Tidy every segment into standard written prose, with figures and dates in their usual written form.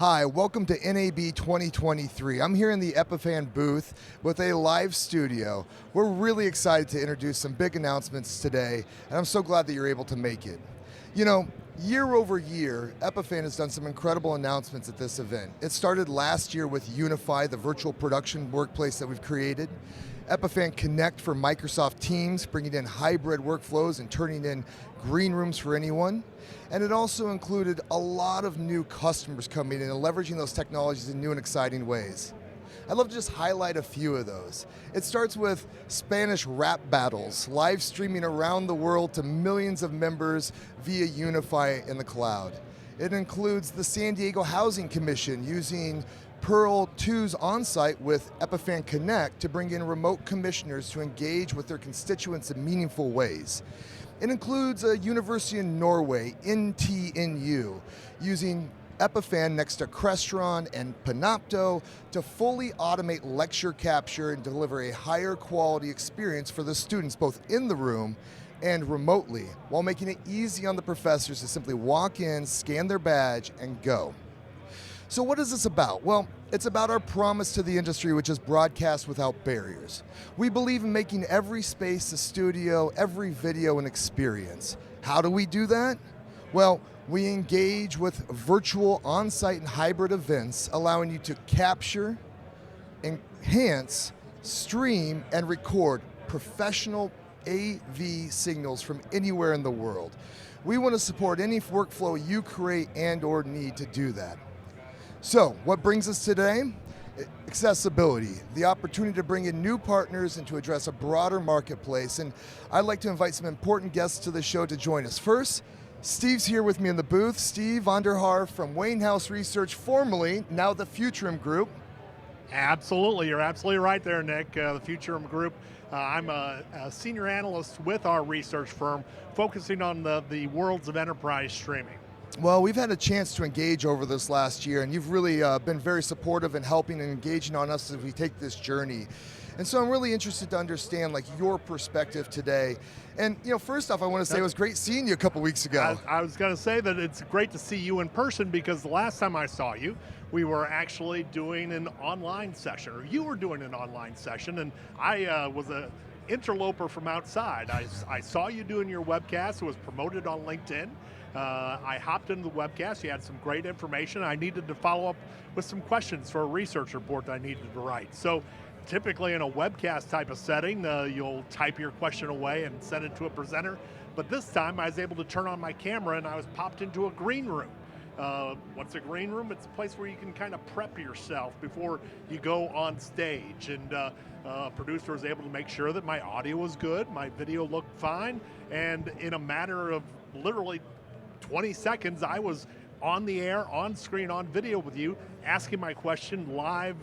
Hi, welcome to NAB 2023. I'm here in the Epiphan booth with a live studio. We're really excited to introduce some big announcements today, and I'm so glad that you're able to make it. You know, year over year, Epiphan has done some incredible announcements at this event. It started last year with Unify, the virtual production workplace that we've created. Epiphan Connect for Microsoft Teams, bringing in hybrid workflows and turning in green rooms for anyone. And it also included a lot of new customers coming in and leveraging those technologies in new and exciting ways. I'd love to just highlight a few of those. It starts with Spanish rap battles, live streaming around the world to millions of members via Unify in the cloud. It includes the San Diego Housing Commission using Pearl 2's onsite with Epiphan Connect to bring in remote commissioners to engage with their constituents in meaningful ways. It includes a university in Norway, NTNU, using Epiphan next to Crestron and Panopto to fully automate lecture capture and deliver a higher quality experience for the students both in the room and remotely, while making it easy on the professors to simply walk in, scan their badge, and go. So what is this about? Well, it's about our promise to the industry, which is broadcast without barriers. We believe in making every space a studio, every video an experience. How do we do that? Well, we engage with virtual on-site and hybrid events, allowing you to capture, enhance, stream, and record professional AV signals from anywhere in the world. We want to support any workflow you create and or need to do that. So, what brings us today? Accessibility, the opportunity to bring in new partners and to address a broader marketplace. And I'd like to invite some important guests to the show to join us. First, Steve's here with me in the booth. Steve Vonder Haar from Wainhouse Research, formerly, now the Futurum Group. Absolutely, you're absolutely right there, Nick. The Futurum Group, I'm a senior analyst with our research firm, focusing on the worlds of enterprise streaming. Well, we've had a chance to engage over this last year, and you've really been very supportive in helping and engaging on us as we take this journey. And so I'm really interested to understand your perspective today. And first off, I want to say it was great seeing you a couple weeks ago. I was going to say that it's great to see you in person, because the last time I saw you, we were actually doing an online session, or you were doing an online session, and I was an interloper from outside. I saw you doing your webcast. It was promoted on LinkedIn. I hopped into the webcast. You had some great information. I needed to follow up with some questions for a research report that I needed to write. So typically in a webcast type of setting, you'll type your question away and send it to a presenter. But this time I was able to turn on my camera and I was popped into a green room. What's a green room? It's a place where you can kind of prep yourself before you go on stage. And producer was able to make sure that my audio was good, my video looked fine, and in a matter of literally 20 seconds, I was on the air, on screen, on video with you, asking my question live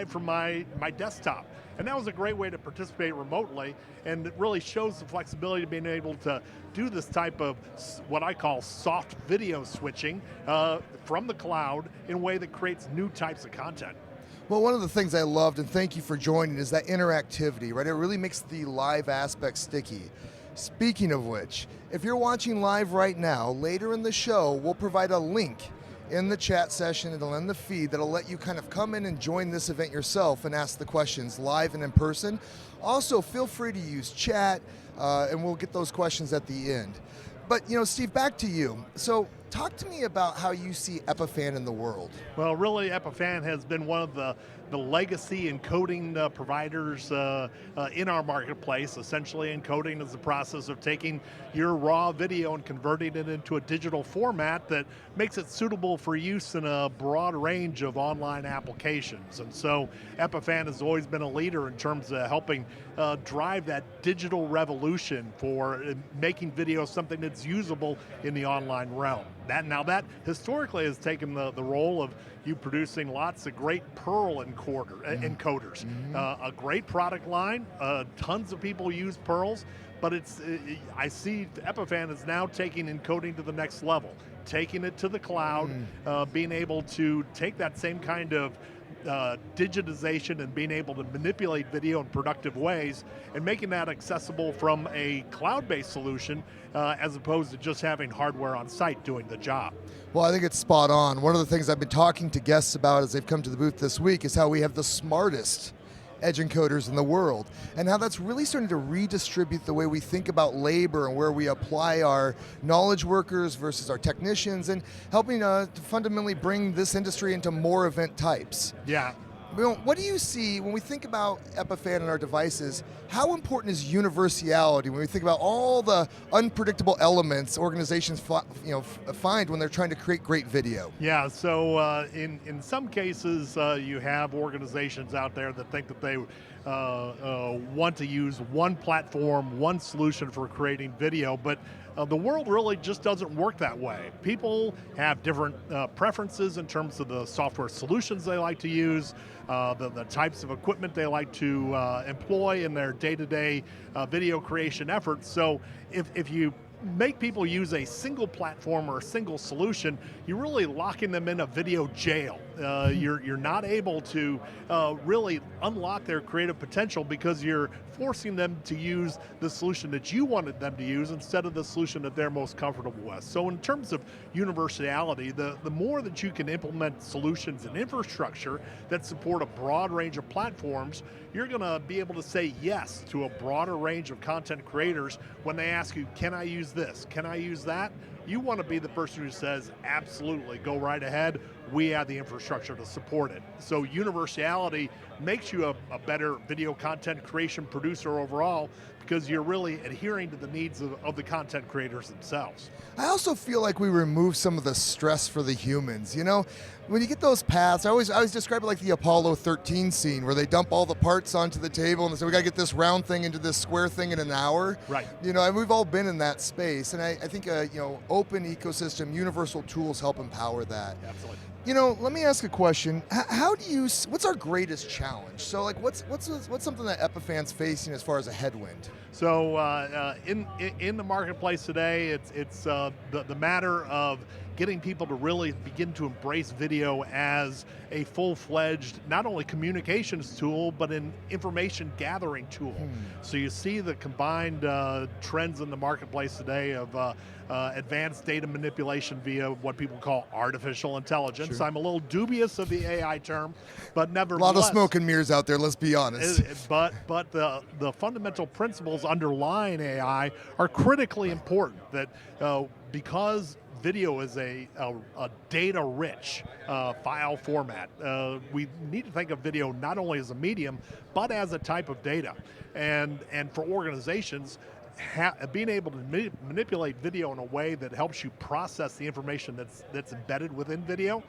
from my desktop. And that was a great way to participate remotely, and it really shows the flexibility of being able to do this type of what I call soft video switching from the cloud in a way that creates new types of content. Well, one of the things I loved, and thank you for joining, is that interactivity, right? It really makes the live aspect sticky. Speaking of which, if you're watching live right now, later in the show, we'll provide a link in the chat session and in the feed that'll let you kind of come in and join this event yourself and ask the questions live and in person. Also, feel free to use chat, and we'll get those questions at the end. But, Steve, back to you. So, talk to me about how you see Epiphan in the world. Well, really, Epiphan has been one of the legacy encoding providers in our marketplace. Essentially, encoding is the process of taking your raw video and converting it into a digital format that makes it suitable for use in a broad range of online applications. And so Epiphan has always been a leader in terms of helping drive that digital revolution for making video something that's usable in the online realm. That historically has taken the role of you producing lots of great Perl encoders. A great product line, tons of people use Perls, but I see Epiphan is now taking encoding to the next level, taking it to the cloud, being able to take that same kind of digitization and being able to manipulate video in productive ways and making that accessible from a cloud-based solution as opposed to just having hardware on site doing the job. Well, I think it's spot on. One of the things I've been talking to guests about as they've come to the booth this week is how we have the smartest edge encoders in the world, and how that's really starting to redistribute the way we think about labor and where we apply our knowledge workers versus our technicians, and helping to fundamentally bring this industry into more event types. Yeah. What do you see when we think about Epiphan and our devices? How important is universality when we think about all the unpredictable elements organizations find when they're trying to create great video? Yeah, so in some cases, you have organizations out there that think that they want to use one platform, one solution for creating video, but the world really just doesn't work that way. People have different preferences in terms of the software solutions they like to use, the types of equipment they like to employ in their day-to-day video creation efforts. So if you make people use a single platform or a single solution, you're really locking them in a video jail. You're not able to really unlock their creative potential because you're forcing them to use the solution that you wanted them to use instead of the solution that they're most comfortable with. So in terms of universality, the more that you can implement solutions and infrastructure that support a broad range of platforms, you're going to be able to say yes to a broader range of content creators when they ask you, can I use this? Can I use that? You want to be the person who says, absolutely, go right ahead. We have the infrastructure to support it. So universality makes you a better video content creation producer overall because you're really adhering to the needs of the content creators themselves. I also feel like we remove some of the stress for the humans. You know, when you get those paths, I always describe it like the Apollo 13 scene where they dump all the parts onto the table and they say, we got to get this round thing into this square thing in an hour. Right. You know, and we've all been in that space. And I think, open ecosystem, universal tools help empower that. Absolutely. You know, let me ask a question. What's our greatest challenge? So, like, what's something that Epiphan's facing as far as a headwind? So, in the marketplace today, it's the matter of getting people to really begin to embrace video as a full-fledged, not only communications tool, but an information gathering tool. So you see the combined trends in the marketplace today of advanced data manipulation via what people call artificial intelligence. Sure. I'm a little dubious of the AI term, but nevertheless. A lot of smoke and mirrors out there, let's be honest. But the fundamental principles underlying AI are critically important, that because video is a data-rich file format. We need to think of video not only as a medium, but as a type of data. And for organizations, being able to manipulate video in a way that helps you process the information that's embedded within video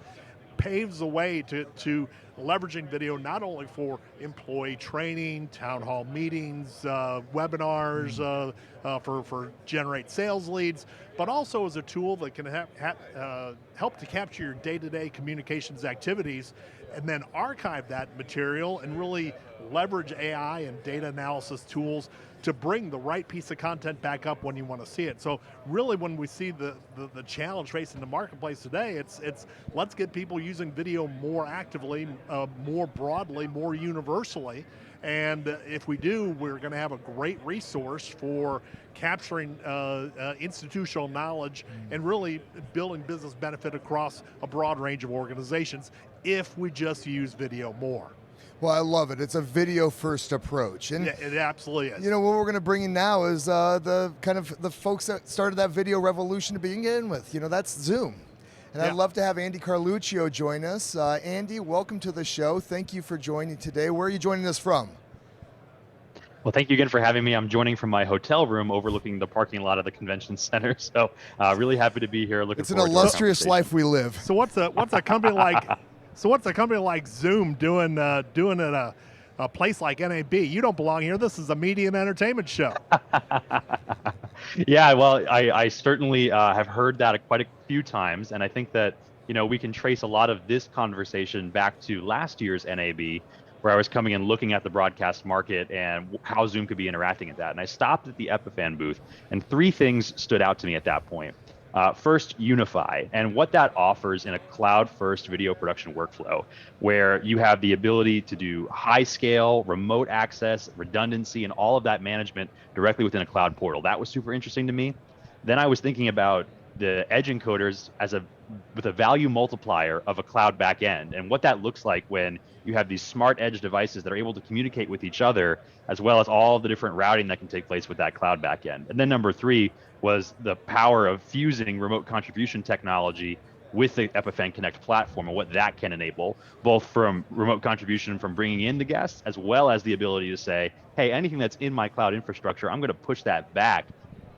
paves the way to leveraging video not only for employee training, town hall meetings, webinars, for generate sales leads, but also as a tool that can help to capture your day-to-day communications activities and then archive that material and really leverage AI and data analysis tools to bring the right piece of content back up when you want to see it. So really when we see the challenge facing the marketplace today, it's let's get people using video more actively, more broadly, more universally. And if we do, we're going to have a great resource for capturing institutional knowledge and really building business benefit across a broad range of organizations if we just use video more. Well, I love it. It's a video-first approach, and yeah, it absolutely is. You know what we're going to bring in now is the folks that started that video revolution to begin with. You know, that's Zoom, and I'd love to have Andy Carluccio join us. Andy, welcome to the show. Thank you for joining today. Where are you joining us from? Well, thank you again for having me. I'm joining from my hotel room overlooking the parking lot of the convention center. So, really happy to be here. It's an illustrious life we live. So, what's a company like? So what's a company like Zoom doing at a place like NAB? You don't belong here. This is a media and entertainment show. Yeah, well, I certainly have heard that quite a few times, and I think that we can trace a lot of this conversation back to last year's NAB, where I was coming and looking at the broadcast market and how Zoom could be interacting at that. And I stopped at the Epiphan booth, and three things stood out to me at that point. First, Unify, and what that offers in a cloud-first video production workflow, where you have the ability to do high-scale, remote access, redundancy, and all of that management directly within a cloud portal. That was super interesting to me. Then I was thinking about the edge encoders with a value multiplier of a cloud backend, and what that looks like when you have these smart edge devices that are able to communicate with each other, as well as all the different routing that can take place with that cloud backend. And then number three was the power of fusing remote contribution technology with the Epiphan Connect platform and what that can enable, both from remote contribution from bringing in the guests, as well as the ability to say, hey, anything that's in my cloud infrastructure, I'm going to push that back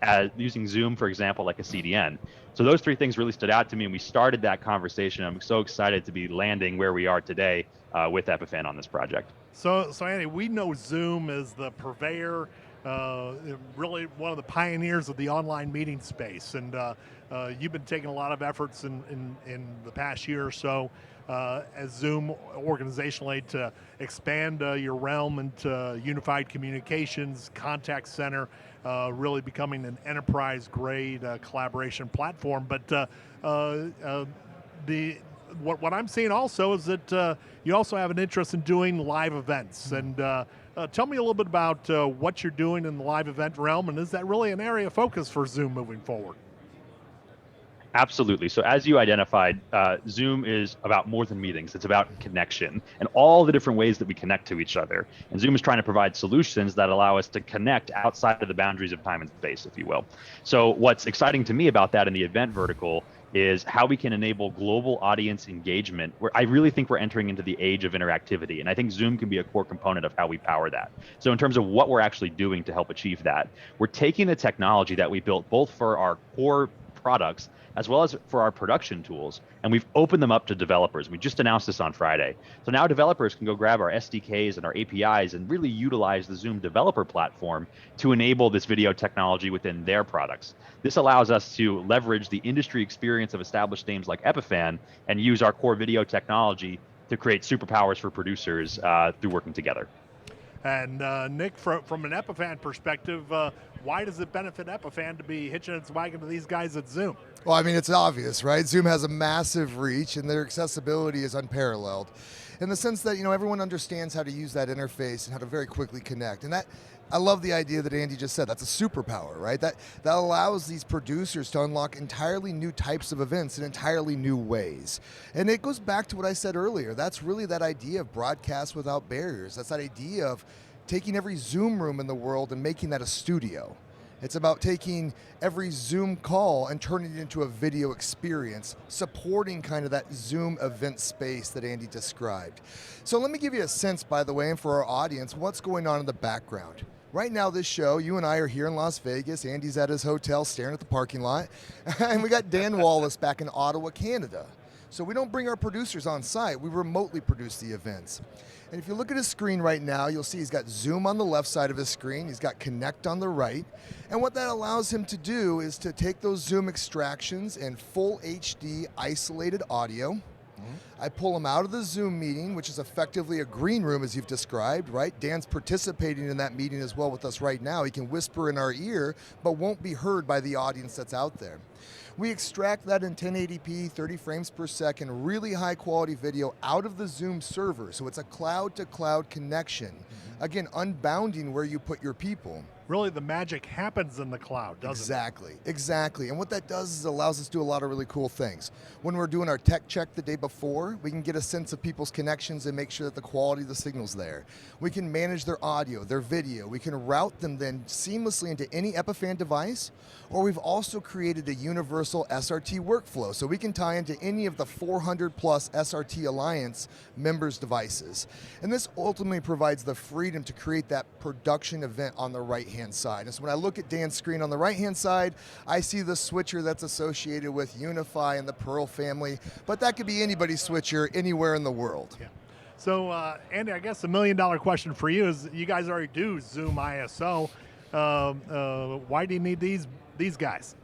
as using Zoom, for example, like a CDN. So those three things really stood out to me, and we started that conversation. I'm so excited to be landing where we are today with Epiphan on this project. So Andy, we know Zoom is the purveyor, really one of the pioneers of the online meeting space, and you've been taking a lot of efforts in the past year or so as Zoom organizationally to expand your realm into unified communications, contact center, really becoming an enterprise-grade collaboration platform. But what I'm seeing also is that you also have an interest in doing live events. And tell me a little bit about what you're doing in the live event realm, and is that really an area of focus for Zoom moving forward? Absolutely. So as you identified, Zoom is about more than meetings. It's about connection and all the different ways that we connect to each other. And Zoom is trying to provide solutions that allow us to connect outside of the boundaries of time and space, if you will. So what's exciting to me about that in the event vertical is how we can enable global audience engagement, where I really think we're entering into the age of interactivity. And I think Zoom can be a core component of how we power that. So in terms of what we're actually doing to help achieve that, we're taking the technology that we built both for our core products as well as for our production tools, and we've opened them up to developers. We just announced this on Friday. So now developers can go grab our SDKs and our APIs and really utilize the Zoom developer platform to enable this video technology within their products. This allows us to leverage the industry experience of established names like Epiphan and use our core video technology to create superpowers for producers through working together. And Nick, from an Epiphan perspective, why does it benefit Epiphan to be hitching its wagon to these guys at Zoom? Well, I mean, it's obvious, right? Zoom has a massive reach, and their accessibility is unparalleled in the sense that, everyone understands how to use that interface and how to very quickly connect. And that, I love the idea that Andy just said. That's a superpower, right? That allows these producers to unlock entirely new types of events in entirely new ways. And it goes back to what I said earlier. That's really that idea of broadcast without barriers. That's that idea of taking every Zoom room in the world and making that a studio. It's about taking every Zoom call and turning it into a video experience, supporting kind of that Zoom event space that Andy described. So let me give you a sense, by the way, and for our audience, what's going on in the background. Right now, this show, you and I are here in Las Vegas. Andy's at his hotel staring at the parking lot. And we got Dan Wallace back in Ottawa, Canada. So we don't bring our producers on site. We remotely produce the events. And if you look at his screen right now, you'll see he's got Zoom on the left side of his screen. He's got Connect on the right. And what that allows him to do is to take those Zoom extractions and full HD isolated audio. I pull him out of the Zoom meeting, which is effectively a green room, as you've described, right? Dan's participating in that meeting as well with us right now. He can whisper in our ear, but won't be heard by the audience that's out there. We extract that in 1080p, 30 frames per second, really high quality video out of the Zoom server. So it's a cloud-to-cloud connection. Again, unbounding where you put your people. Really, the magic happens in the cloud, doesn't it? Exactly. And what that does is allows us to do a lot of really cool things. When we're doing our tech check the day before, we can get a sense of people's connections and make sure that the quality of the signal's there. We can manage their audio, their video. We can route them then seamlessly into any Epiphan device, or we've also created a universal SRT workflow, so we can tie into any of the 400 plus SRT Alliance members' devices. And this ultimately provides the freedom to create that production event on the right-hand side. And so when I look at Dan's screen on the right-hand side, I see the switcher that's associated with Unify and the Pearl family, but that could be anybody's switcher anywhere in the world. Yeah. So, Andy, I guess the $1 million question for you is, you guys already do ZoomISO. Why do you need these guys?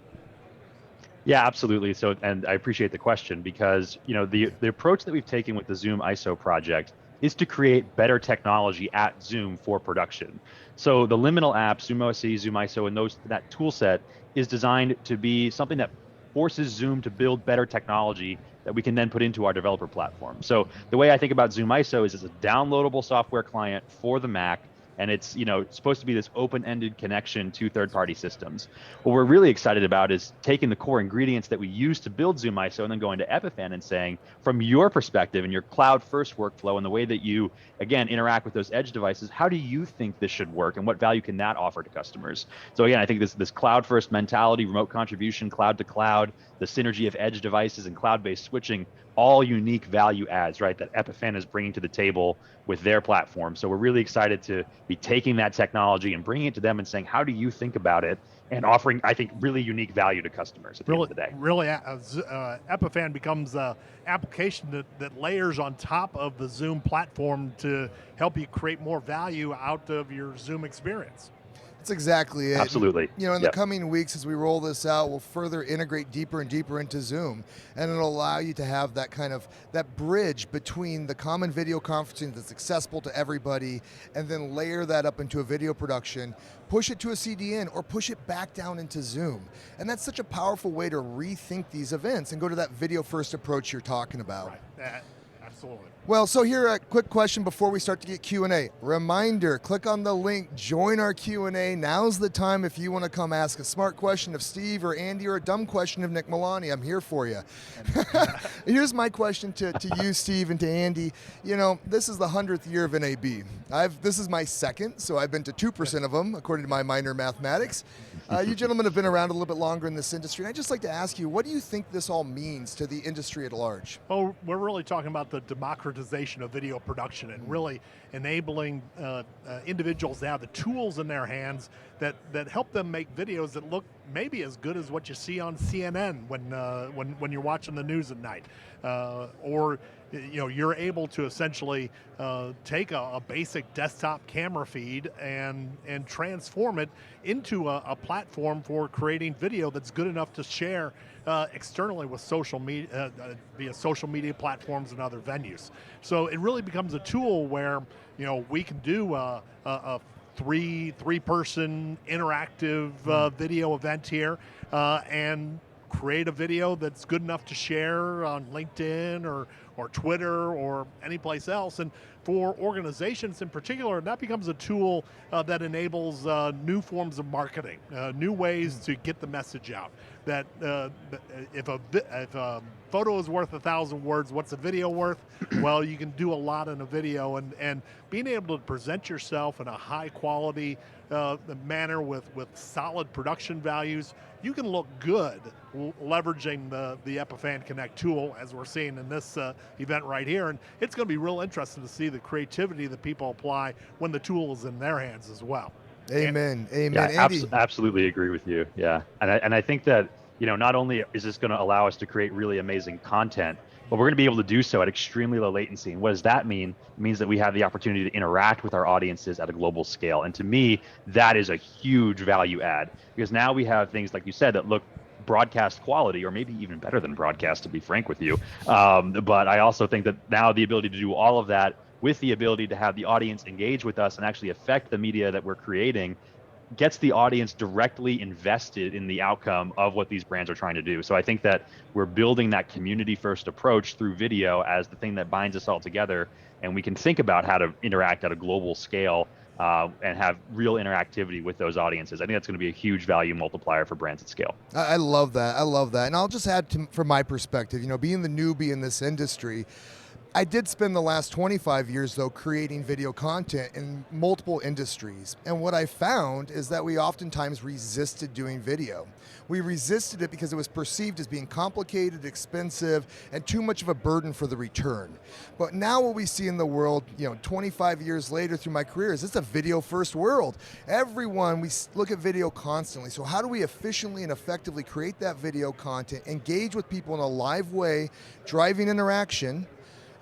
Yeah, absolutely. So, and I appreciate the question because, the approach that we've taken with the ZoomISO project is to create better technology at Zoom for production. So the liminal apps, ZoomOSC, ZoomISO, and that tool set is designed to be something that forces Zoom to build better technology that we can then put into our developer platform. So the way I think about ZoomISO is it's a downloadable software client for the Mac, and it's supposed to be this open-ended connection to third-party systems. What we're really excited about is taking the core ingredients that we use to build ZoomISO and then going to Epiphan and saying, from your perspective and your cloud-first workflow and the way that you, again, interact with those edge devices, how do you think this should work and what value can that offer to customers? So again, I think this cloud-first mentality, remote contribution, cloud to cloud, the synergy of edge devices and cloud-based switching, all unique value adds, right, that Epiphan is bringing to the table with their platform. So we're really excited to be taking that technology and bringing it to them and saying, how do you think about it? And offering, I think, really unique value to customers at the end of the day. Really, Epiphan becomes an application that layers on top of the Zoom platform to help you create more value out of your Zoom experience. That's exactly it. Absolutely. In the coming weeks, as we roll this out, we'll further integrate deeper and deeper into Zoom, and it'll allow you to have that bridge between the common video conferencing that's accessible to everybody, and then layer that up into a video production, push it to a CDN, or push it back down into Zoom. And that's such a powerful way to rethink these events and go to that video-first approach you're talking about. Right. Absolutely. Well, so here, a quick question before we start to get Q&A. Reminder, click on the link, join our Q&A. Now's the time if you want to come ask a smart question of Steve or Andy or a dumb question of Nick Milani. I'm here for you. Here's my question to you, Steve, and to Andy. This is the 100th year of NAB. This is my second, so I've been to 2% of them, according to my minor mathematics. You gentlemen have been around a little bit longer in this industry, and I'd just like to ask you, what do you think this all means to the industry at large? Oh, we're really talking about the democratization of video production and really enabling individuals to have the tools in their hands that help them make videos that look maybe as good as what you see on CNN when you're watching the news at night, or you're able to essentially take a basic desktop camera feed and transform it into a platform for creating video that's good enough to share externally with social media via social media platforms and other venues. So it really becomes a tool where we can do a three-person interactive video event here and create a video that's good enough to share on LinkedIn or Twitter or any place else. And for organizations in particular, that becomes a tool that enables new forms of marketing, new ways to get the message out. That if a photo is worth 1,000 words, what's a video worth? Well, you can do a lot in a video, and being able to present yourself in a high quality manner with solid production values, you can look good leveraging the Epiphan Connect tool, as we're seeing in this event right here. And it's going to be real interesting to see the creativity that people apply when the tool is in their hands as well. Amen. Amen. Yeah, Andy? absolutely agree with you. Yeah, and I think that not only is this going to allow us to create really amazing content, but we're going to be able to do so at extremely low latency. And what does that mean? It means that we have the opportunity to interact with our audiences at a global scale. And to me, that is a huge value add, because now we have things, like you said, that look broadcast quality, or maybe even better than broadcast, to be frank with you. But I also think that now the ability to do all of that with the ability to have the audience engage with us and actually affect the media that we're creating gets the audience directly invested in the outcome of what these brands are trying to do. So I think that we're building that community first approach through video as the thing that binds us all together, and we can think about how to interact at a global scale and have real interactivity with those audiences. I think that's going to be a huge value multiplier for brands at scale. I love that. I love that. And I'll just add from my perspective, being the newbie in this industry, I did spend the last 25 years, though, creating video content in multiple industries. And what I found is that we oftentimes resisted doing video. We resisted it because it was perceived as being complicated, expensive, and too much of a burden for the return. But now what we see in the world, 25 years later through my career, is it's a video-first world. We look at video constantly. So how do we efficiently and effectively create that video content, engage with people in a live way, driving interaction,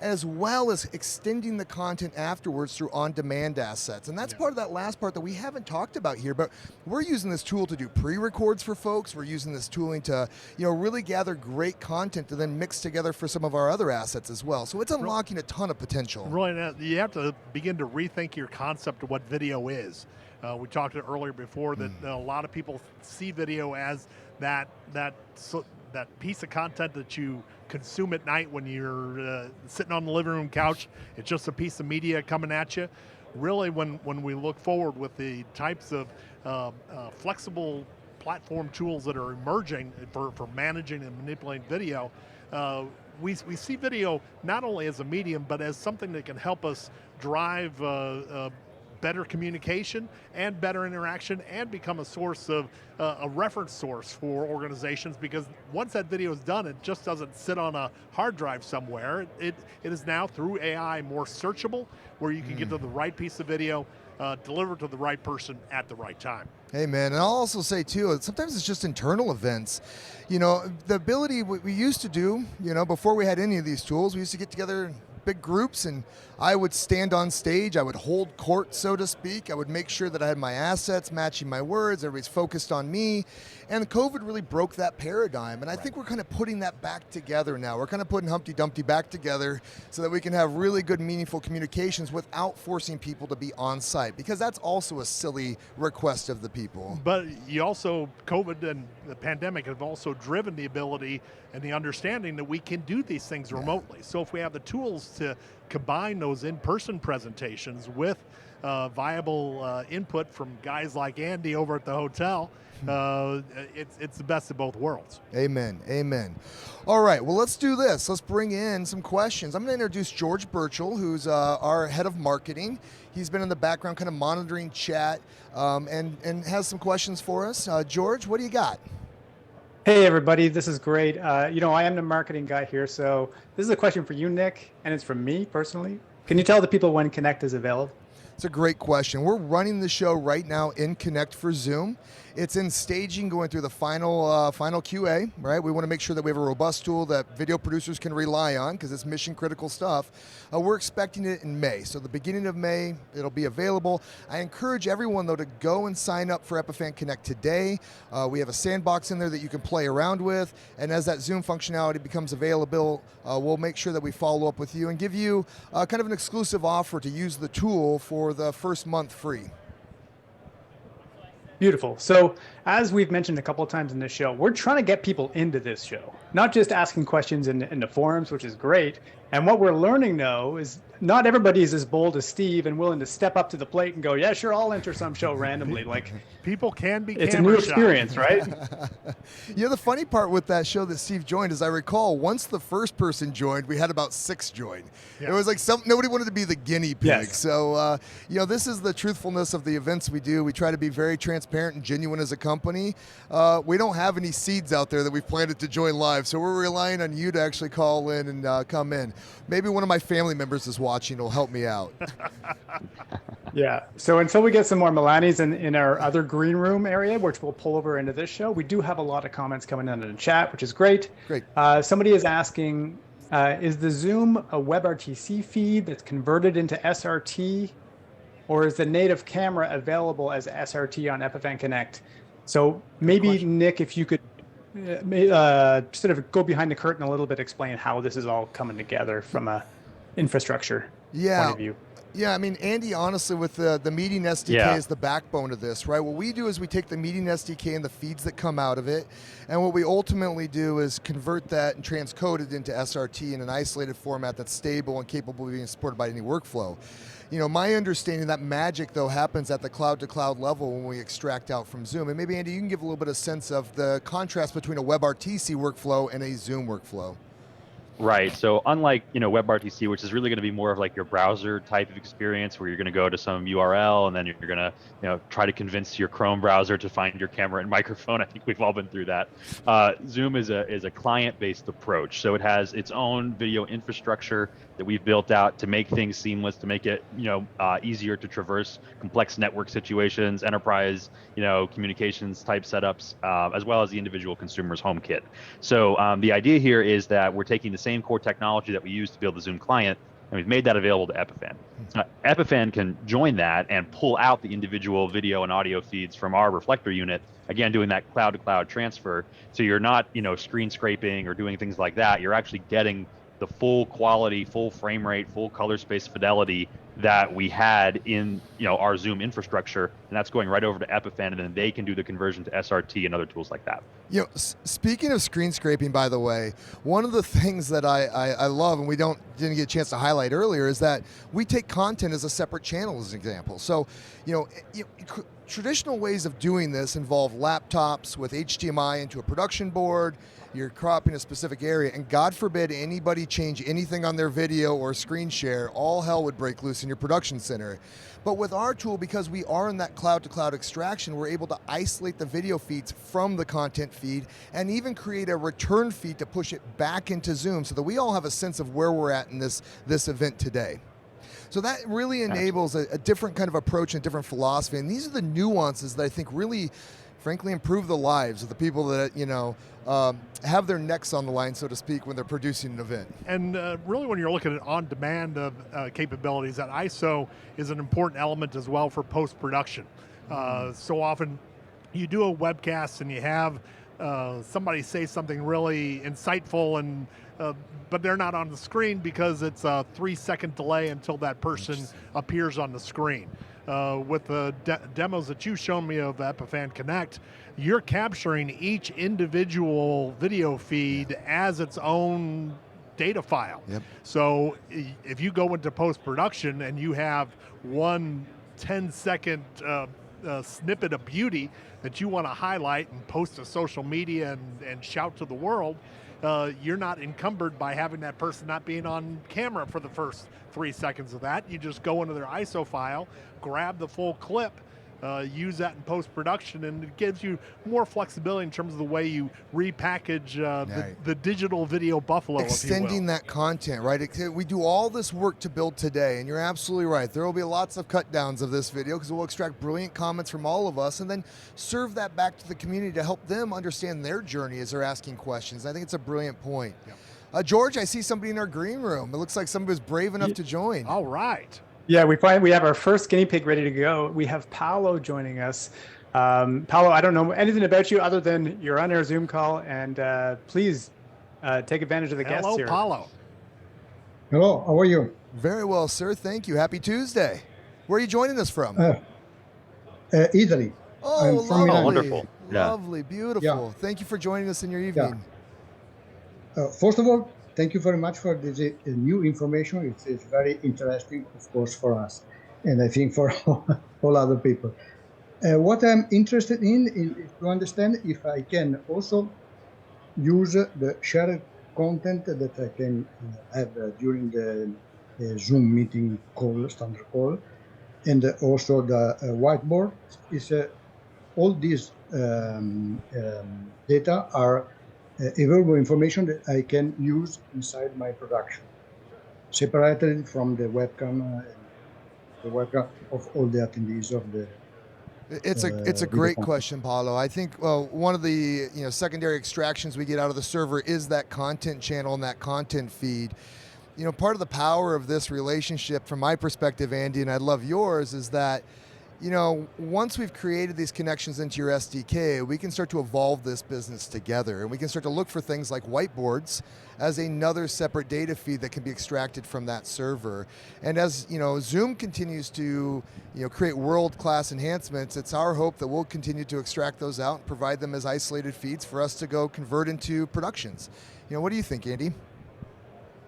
as well as extending the content afterwards through on-demand assets. And that's part of that last part that we haven't talked about here, but we're using this tool to do pre-records for folks. We're using this tooling to really gather great content to then mix together for some of our other assets as well. So it's unlocking a ton of potential. Right, you have to begin to rethink your concept of what video is. We talked earlier before that a lot of people see video as that that piece of content that you consume at night when you're sitting on the living room couch. It's just a piece of media coming at you. Really, when we look forward with the types of flexible platform tools that are emerging for managing and manipulating video, we see video not only as a medium, but as something that can help us drive better communication and better interaction, and become a source of a reference source for organizations, because once that video is done, it just doesn't sit on a hard drive somewhere. It is now, through AI, more searchable, where you can get to the right piece of video, delivered to the right person at the right time. Hey man, and I'll also say too, sometimes it's just internal events. You know, the ability we used to do, you know, before we had any of these tools, we used to get together in big groups, and I would stand on stage, I would hold court, so to speak. I would make sure that I had my assets matching my words, everybody's focused on me. And COVID really broke that paradigm. And I think we're kind of putting that back together now. We're kind of putting Humpty Dumpty back together so that we can have really good, meaningful communications without forcing people to be on site, because that's also a silly request of the people. But you also, COVID and the pandemic have also driven the ability and the understanding that we can do these things remotely. So if we have the tools to combine those in-person presentations with viable input from guys like Andy over at the hotel, it's the best of both worlds. Amen, amen. All right, well, let's do this. Let's bring in some questions. I'm going to introduce George Burchell, who's our head of marketing. He's been in the background kind of monitoring chat and has some questions for us. George, what do you got? Hey everybody, this is great. You know, I am the marketing guy here, so this is a question for you, Nick, and it's from me personally. Can you tell the people when Connect is available? It's a great question. We're running the show right now in Connect for Zoom. It's in staging, going through the final QA, right? We want to make sure that we have a robust tool that video producers can rely on, because it's mission critical stuff. We're expecting it in May. So the beginning of May, it'll be available. I encourage everyone, though, to go and sign up for Epiphan Connect today. We have a sandbox in there that you can play around with. And as that Zoom functionality becomes available, we'll make sure that we follow up with you and give you kind of an exclusive offer to use the tool for the first month free. Beautiful. So as we've mentioned a couple of times in this show, we're trying to get people into this show, not just asking questions in the forums, which is great. And what we're learning, though, is not everybody is as bold as Steve and willing to step up to the plate and go, yeah, sure, I'll enter some show randomly. Like, people can be it's a new experience, right? Yeah, the funny part with that show that Steve joined is, I recall once the first person joined, we had about 6 join. Yeah. It was like nobody wanted to be the guinea pig. Yes. So, you know, this is the truthfulness of the events we do. We try to be very transparent and genuine as a company. We don't have any seeds out there that we've planted to join live, so we're relying on you to actually call in and come in. Maybe one of my family members is watching, will help me out. Yeah. So until we get some more Milanis in our other green room area, which we'll pull over into this show, we do have a lot of comments coming in the chat, which is great. Great. Somebody is asking, is the Zoom a WebRTC feed that's converted into SRT, or is the native camera available as SRT on Epiphan Connect? So maybe, Nick, if you could sort of go behind the curtain a little bit, explain how this is all coming together from a infrastructure point of view. Yeah, I mean, Andy, honestly, with the meeting SDK is the backbone of this, right? What we do is we take the meeting SDK and the feeds that come out of it, and what we ultimately do is convert that and transcode it into SRT in an isolated format that's stable and capable of being supported by any workflow. You know, my understanding, that magic, though, happens at the cloud-to-cloud level when we extract out from Zoom. And maybe, Andy, you can give a little bit of sense of the contrast between a WebRTC workflow and a Zoom workflow. Right. So unlike, WebRTC, which is really going to be more of like your browser type of experience where you're going to go to some URL and then you're going to, try to convince your Chrome browser to find your camera and microphone. I think we've all been through that. Zoom is a client-based approach. So it has its own video infrastructure that we've built out to make things seamless, to make it, easier to traverse complex network situations, enterprise, communications type setups, as well as the individual consumer's home kit. So the idea here is that we're taking the same core technology that we use to build the Zoom client, and we've made that available to Epiphan. Epiphan can join that and pull out the individual video and audio feeds from our reflector unit, again, doing that cloud-to-cloud transfer. So you're not, screen scraping or doing things like that. You're actually getting the full quality, full frame rate, full color space fidelity that we had in our Zoom infrastructure, and that's going right over to Epiphan, and then they can do the conversion to SRT and other tools like that. Speaking of screen scraping, by the way, one of the things that I love, and we didn't get a chance to highlight earlier, is that we take content as a separate channel, as an example. So, traditional ways of doing this involve laptops with HDMI into a production board. You're cropping a specific area, and God forbid anybody change anything on their video or screen share, all hell would break loose in your production center. But with our tool, because we are in that cloud-to-cloud extraction, we're able to isolate the video feeds from the content feed and even create a return feed to push it back into Zoom so that we all have a sense of where we're at in this event today. So that really enables a different kind of approach and a different philosophy. And these are the nuances that I think really, frankly, improve the lives of the people that, have their necks on the line, so to speak, when they're producing an event. And really, when you're looking at on-demand capabilities, that ISO is an important element as well for post-production. So often you do a webcast and you have somebody say something really insightful, and but they're not on the screen because it's a 3-second delay until that person appears on the screen. With the demos that you've shown me of Epiphan Connect, you're capturing each individual video feed as its own data file. Yep. So if you go into post-production and you have one 10-second snippet of beauty that you want to highlight and post to social media and shout to the world, you're not encumbered by having that person not being on camera for the first 3 seconds of that. You just go into their ISO file, grab the full clip, use that in post-production, and it gives you more flexibility in terms of the way you repackage the digital video buffalo, extending that content, right? We do all this work to build today, and you're absolutely right. There will be lots of cut downs of this video because we'll extract brilliant comments from all of us and then serve that back to the community to help them understand their journey as they're asking questions. I think it's a brilliant point. Yep. George, I see somebody in our green room. It looks like somebody was brave enough to join. All right. Yeah, we have our first guinea pig ready to go. We have Paolo joining us. Paolo, I don't know anything about you other than you're on our Zoom call, and please take advantage of the guests here. Hello, Paolo. Hello, how are you? Very well, sir. Thank you. Happy Tuesday. Where are you joining us from? Italy. Oh, I'm lovely. from Milan. Wonderful. Yeah. Lovely, beautiful. Yeah. Thank you for joining us in your evening. First of all, thank you very much for this new information. It's very interesting, of course, for us, and I think for all other people. What I'm interested in is to understand if I can also use the shared content that I can have during the Zoom meeting call, standard call, and also the whiteboard. All these data are available information that I can use inside my production, separated from the webcam of all the attendees of the. It's a great question, Paolo. I think one of the secondary extractions we get out of the server is that content channel and that content feed. Part of the power of this relationship, from my perspective, Andy, and I'd love yours, is that once we've created these connections into your SDK, we can start to evolve this business together, and we can start to look for things like whiteboards as another separate data feed that can be extracted from that server. And as Zoom continues to create world-class enhancements, it's our hope that we'll continue to extract those out and provide them as isolated feeds for us to go convert into productions. What do you think, Andy?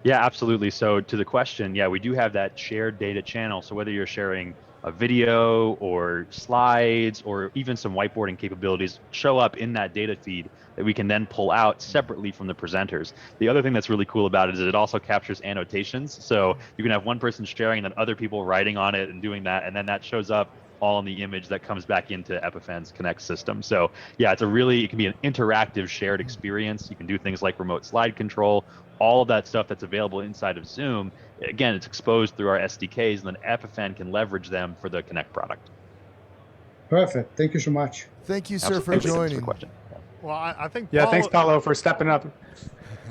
Yeah, absolutely. So to the question, yeah, we do have that shared data channel. So whether you're sharing a video or slides or even some whiteboarding capabilities show up in that data feed that we can then pull out separately from the presenters. The other thing that's really cool about it is it also captures annotations. So you can have one person sharing and then other people writing on it and doing that, and then that shows up all in the image that comes back into Epiphan's Connect system. So yeah, it can be an interactive shared experience. You can do things like remote slide control, all of that stuff that's available inside of Zoom. Again, it's exposed through our SDKs, and then Epiphan can leverage them for the Connect product. Perfect. Thank you so much. Thank you, sir, Absolutely. for joining. Well, I think thanks, Paolo, for stepping up.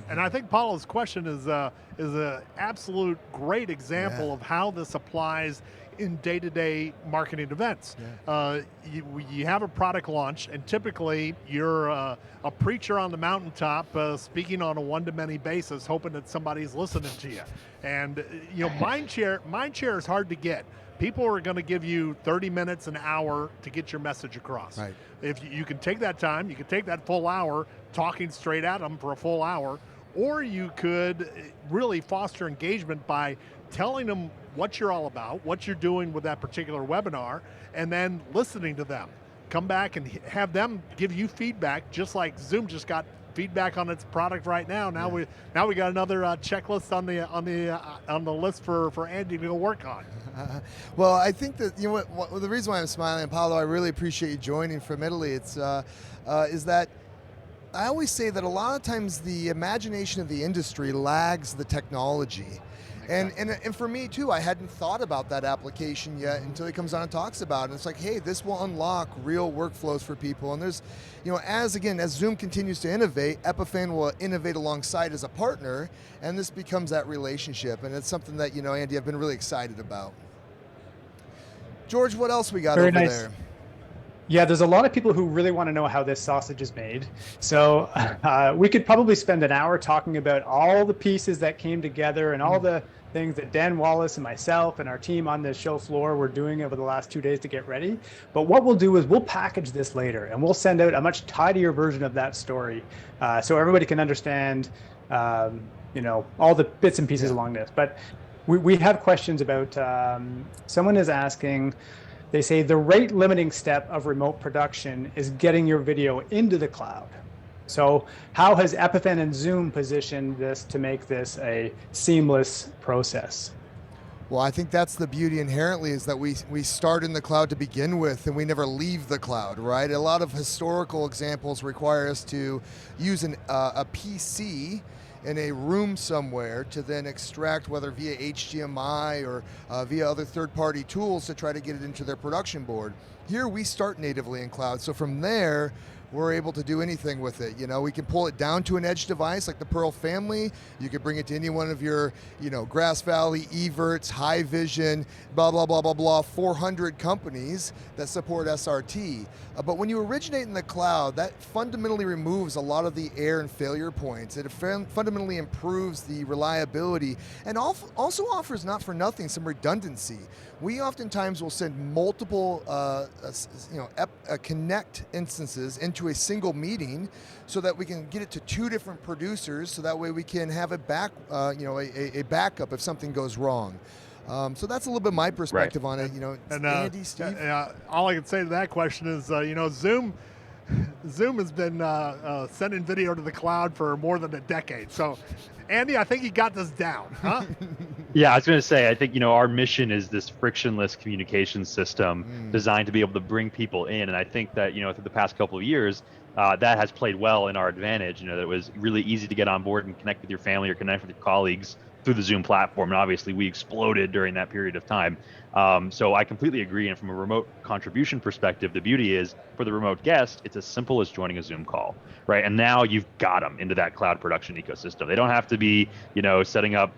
And I think Paula's question is an absolute great example of how this applies in day-to-day marketing events. You have a product launch, and typically you're a preacher on the mountaintop speaking on a one-to-many basis, hoping that somebody's listening to you. And mind share is hard to get. People are going to give you 30 minutes, an hour to get your message across. Right. If you can take that time, you can take that full hour talking straight at them for a full hour, or you could really foster engagement by telling them what you're all about, what you're doing with that particular webinar, and then listening to them. Come back and have them give you feedback, just like Zoom just got feedback on its product right now. Now we got another checklist on the list for Andy to go work on. Well, I think that the reason why I'm smiling, Paolo, I really appreciate you joining from Italy. It's is that I always say that a lot of times the imagination of the industry lags the technology. And for me too, I hadn't thought about that application yet until he comes on and talks about it. And it's like, hey, this will unlock real workflows for people. And there's, as Zoom continues to innovate, Epiphan will innovate alongside as a partner, and this becomes that relationship. And it's something that, Andy, I've been really excited about. George, what else we got over there? Yeah, there's a lot of people who really want to know how this sausage is made. So we could probably spend an hour talking about all the pieces that came together and all the things that Dan Wallace and myself and our team on the show floor were doing over the last 2 days to get ready. But what we'll do is we'll package this later, and we'll send out a much tidier version of that story so everybody can understand, all the bits and pieces along this. But we have questions about, someone is asking, they say the rate limiting step of remote production is getting your video into the cloud. So how has Epiphan and Zoom positioned this to make this a seamless process? Well, I think that's the beauty inherently, is that we start in the cloud to begin with, and we never leave the cloud, right? A lot of historical examples require us to use a PC in a room somewhere to then extract, whether via HDMI or via other third-party tools, to try to get it into their production board. Here we start natively in cloud, so from there we're able to do anything with it. We can pull it down to an edge device like the Pearl family. You could bring it to any one of your, Grass Valley, Evertz, High Vision, blah, blah, blah, blah, blah, 400 companies that support SRT. But when you originate in the cloud, that fundamentally removes a lot of the error and failure points. It fundamentally improves the reliability, and also offers, not for nothing, some redundancy. We oftentimes will send multiple Connect instances into a single meeting so that we can get it to 2 different producers, so that way we can have a backup if something goes wrong. So that's a little bit my perspective on it. And Andy, Steve? All I can say to that question is, Zoom has been sending video to the cloud for more than a decade. So, Andy, I think you got this down, huh? Yeah, I was going to say, I think, our mission is this frictionless communication system designed to be able to bring people in. And I think that, through the past couple of years, that has played well in our advantage. That it was really easy to get on board and connect with your family or connect with your colleagues through the Zoom platform. And obviously we exploded during that period of time. So I completely agree. And from a remote contribution perspective, the beauty is, for the remote guest, it's as simple as joining a Zoom call, right? And now you've got them into that cloud production ecosystem. They don't have to be, setting up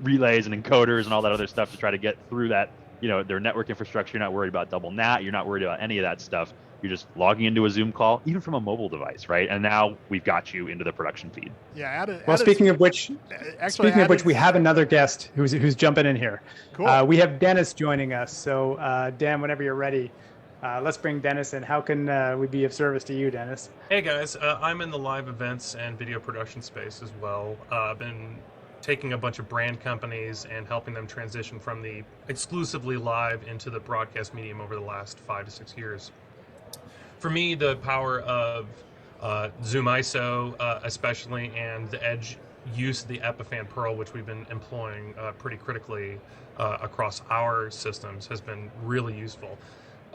relays and encoders and all that other stuff to try to get through that, their network infrastructure. You're not worried about double NAT. You're not worried about any of that stuff. You're just logging into a Zoom call, even from a mobile device, right? And now we've got you into the production feed. Yeah. Speaking of which, we have another guest who's jumping in here. Cool. We have Dennis joining us. So Dan, whenever you're ready, let's bring Dennis in. How can we be of service to you, Dennis? Hey guys, I'm in the live events and video production space as well. I've been taking a bunch of brand companies and helping them transition from the exclusively live into the broadcast medium over the last 5 to 6 years. For me, the power of ZoomISO especially, and the edge use of the Epiphan Pearl, which we've been employing pretty critically across our systems, has been really useful.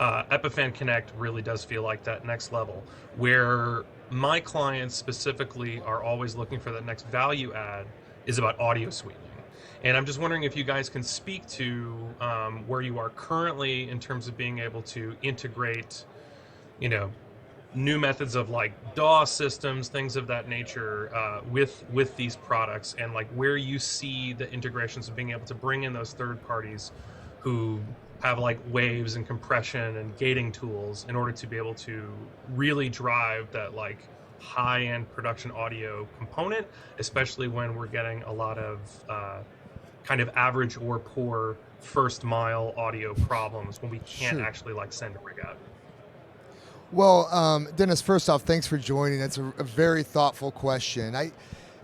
Epiphan Connect really does feel like that next level, where my clients specifically are always looking for that next value add is about audio sweetening. And I'm just wondering if you guys can speak to where you are currently in terms of being able to integrate, new methods of like DAW systems, things of that nature, with these products, and like where you see the integrations of being able to bring in those third parties who have like waves and compression and gating tools in order to be able to really drive that like high-end production audio component, especially when we're getting a lot of kind of average or poor first mile audio problems when we can't actually like send a rig out. Well, Dennis, first off, thanks for joining. That's a very thoughtful question.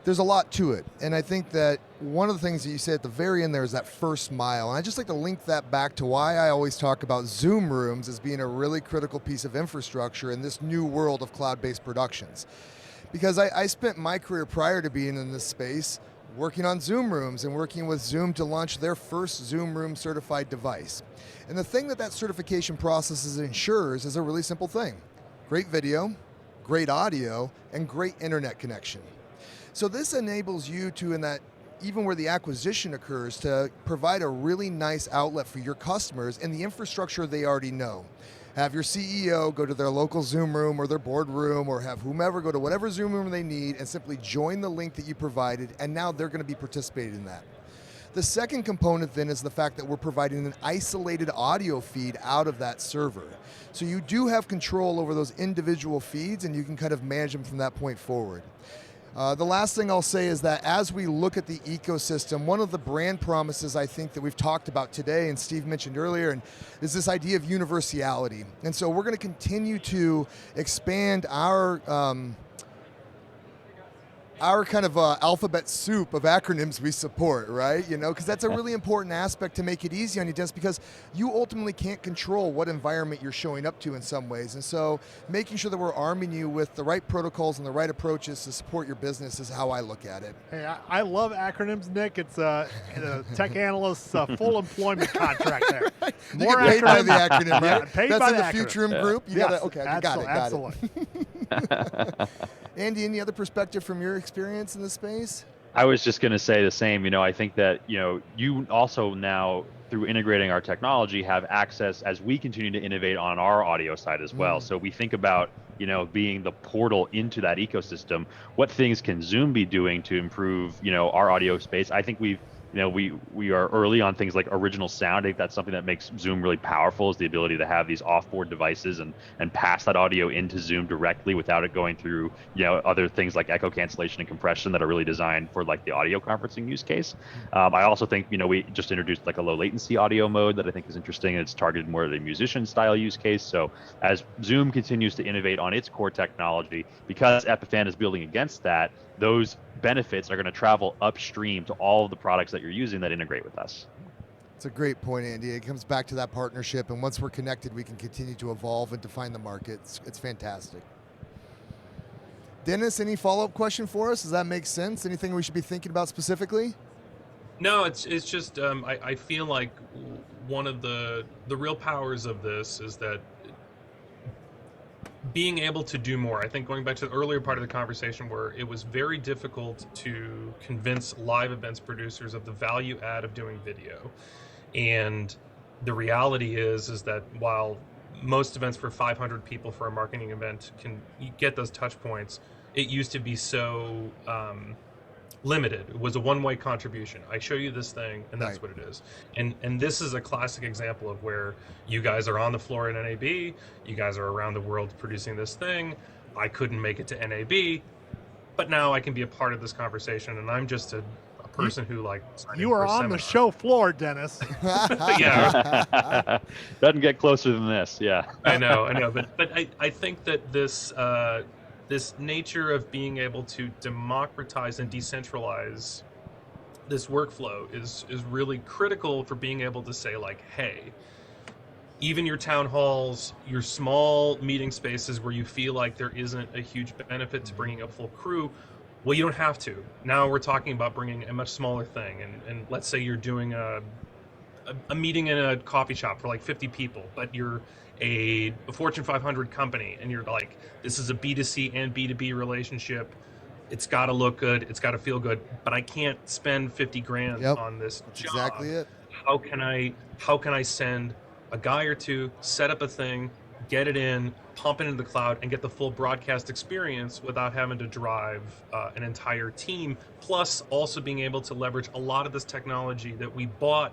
There's a lot to it, and I think that one of the things that you said at the very end there is that first mile, and I just like to link that back to why I always talk about Zoom rooms as being a really critical piece of infrastructure in this new world of cloud-based productions. Because I spent my career prior to being in this space working on Zoom rooms and working with Zoom to launch their first Zoom Room certified device. And the thing that certification process ensures is a really simple thing: great video, great audio, and great internet connection. So this enables you to, in that, even where the acquisition occurs, to provide a really nice outlet for your customers in the infrastructure they already know. Have your CEO go to their local Zoom room or their boardroom, or have whomever go to whatever Zoom room they need and simply join the link that you provided, and now they're going to be participating in that. The second component then is the fact that we're providing an isolated audio feed out of that server. So you do have control over those individual feeds, and you can kind of manage them from that point forward. The last thing I'll say is that as we look at the ecosystem, one of the brand promises I think that we've talked about today, and Steve mentioned earlier, and is this idea of universality. And so we're going to continue to expand our kind of alphabet soup of acronyms we support, right? You know, because that's a really important aspect to make it easy on you, Dennis, because you ultimately can't control what environment you're showing up to in some ways. And so making sure that we're arming you with the right protocols and the right approaches to support your business is how I look at it. Hey, I love acronyms, Nick. It's a tech analyst's full employment contract there. You get paid by the acronym, right? Yeah, paid that's by in the acronym. Future group. You gotta, okay, got it. Excellent. Andy, any other perspective from your experience in this space? I was just going to say the same. You know, I think that, you know, you also now, through integrating our technology, have access as we continue to innovate on our audio side as well. So we think about, you know, being the portal into that ecosystem. What things can Zoom be doing to improve, you know, our audio space? I think we are early on things like original sound. I think that's something that makes Zoom really powerful, is the ability to have these off-board devices and pass that audio into Zoom directly without it going through, you know, other things like echo cancellation and compression that are really designed for like the audio conferencing use case. I also think, you know, we just introduced like a low latency audio mode that I think is interesting. It's targeted more at a musician style use case. So as Zoom continues to innovate on its core technology, because Epiphan is building against that, those benefits are going to travel upstream to all of the products that you're using that integrate with us. It's a great point, Andy. It comes back to that partnership, and once we're connected, we can continue to evolve and define the market. It's fantastic. Dennis, any follow-up question for us? Does that make sense? Anything we should be thinking about specifically? No, it's just I feel like one of the real powers of this is that being able to do more. I think going back to the earlier part of the conversation where it was very difficult to convince live events producers of the value add of doing video. And the reality is that while most events for 500 people for a marketing event can get those touch points, it used to be so limited. It was a one-way contribution. I show you this thing, and that's right. what it is. And this is a classic example of where you guys are on the floor in NAB, you guys are around the world producing this thing. I couldn't make it to NAB, but now I can be a part of this conversation, and I'm just a person who like you are on the show floor, Dennis. Yeah. Doesn't get closer than this. Yeah. I know, but I think that this this nature of being able to democratize and decentralize this workflow is really critical for being able to say like, hey, even your town halls, your small meeting spaces where you feel like there isn't a huge benefit to bringing a full crew, well, you don't have to. Now we're talking about bringing a much smaller thing, and let's say you're doing a meeting in a coffee shop for like 50 people, but you're a Fortune 500 company, and you're like, this is a B2C and B2B relationship. It's got to look good. It's got to feel good, but I can't spend 50 grand on this That's job. exactly it. How can I send a guy or two, set up a thing, get it in, pump it into the cloud, and get the full broadcast experience without having to drive an entire team, plus also being able to leverage a lot of this technology that we bought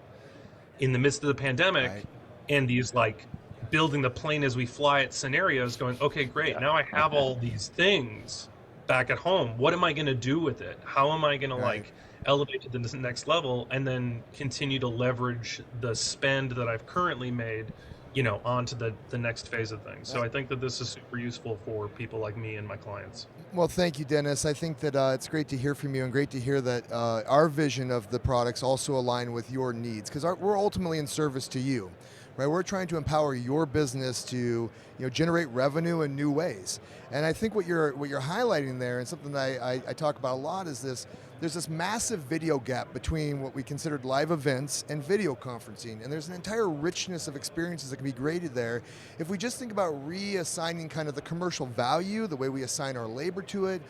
in the midst of the pandemic. Right. And these like building the plane as we fly it scenarios, going, okay, great, now I have all these things back at home. What am I going to do with it? How am I going to like elevate to the next level, and then continue to leverage the spend that I've currently made, you know, onto the next phase of things. So I think that this is super useful for people like me and my clients. Well, thank you, Dennis. I think that it's great to hear from you, and great to hear that our vision of the products also align with your needs, because we're ultimately in service to you, right? We're trying to empower your business to generate revenue in new ways. And I think what you're highlighting there, and something that I talk about a lot, is there's this massive video gap between what we considered live events and video conferencing, and there's an entire richness of experiences that can be created there if we just think about reassigning kind of the commercial value, the way we assign our labor to it.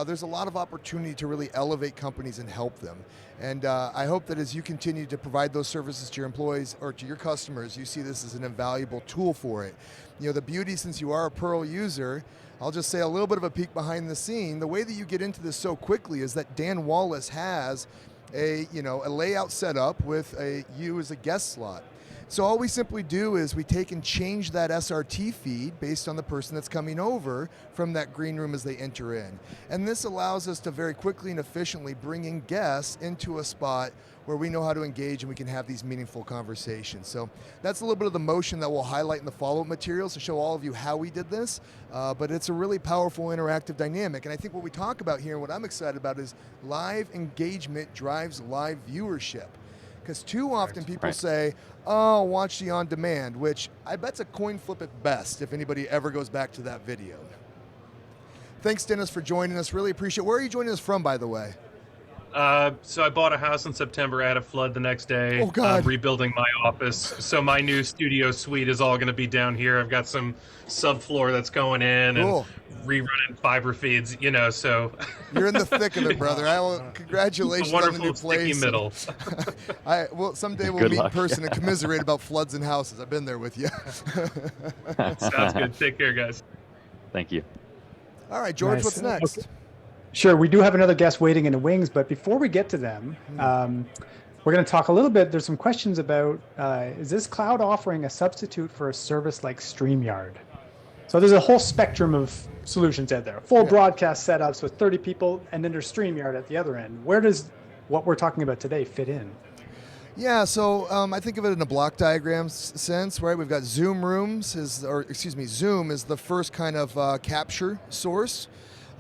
There's a lot of opportunity to really elevate companies and help them. And I hope that as you continue to provide those services to your employees or to your customers, you see this as an invaluable tool for it. The beauty, since you are a Pearl user, I'll just say a little bit of a peek behind the scene. The way that you get into this so quickly is that Dan Wallace has a layout set up with you as a guest slot. So all we simply do is we take and change that SRT feed based on the person that's coming over from that green room as they enter in. And this allows us to very quickly and efficiently bring in guests into a spot where we know how to engage and we can have these meaningful conversations. So that's a little bit of the motion that we'll highlight in the follow-up materials to show all of you how we did this, but it's a really powerful interactive dynamic. And I think what we talk about here and what I'm excited about is live engagement drives live viewership. Because too often people say, oh, watch the on-demand, which I bet's a coin flip at best if anybody ever goes back to that video. Thanks, Dennis, for joining us. Really appreciate it. Where are you joining us from, by the way? So I bought a house in September. I had a flood the next day. Oh, God. I'm rebuilding my office. So my new studio suite is all going to be down here. I've got some subfloor that's going in and rerunning fiber feeds, so. You're in the thick of it, brother. Congratulations on the new place. Sticky middle. Well, someday we'll meet in person and commiserate about floods and houses. I've been there with you. Sounds good. Take care, guys. Thank you. All right, George, Nice. what's next? Okay. Sure, we do have another guest waiting in the wings, but before we get to them, we're going to talk a little bit. There's some questions about, is this cloud offering a substitute for a service like Streamyard? So there's a whole spectrum of solutions out there. Full broadcast setups with 30 people, and then there's Streamyard at the other end. Where does what we're talking about today fit in? Yeah, so I think of it in a block diagram sense, right? We've got Zoom rooms, Zoom is the first kind of capture source.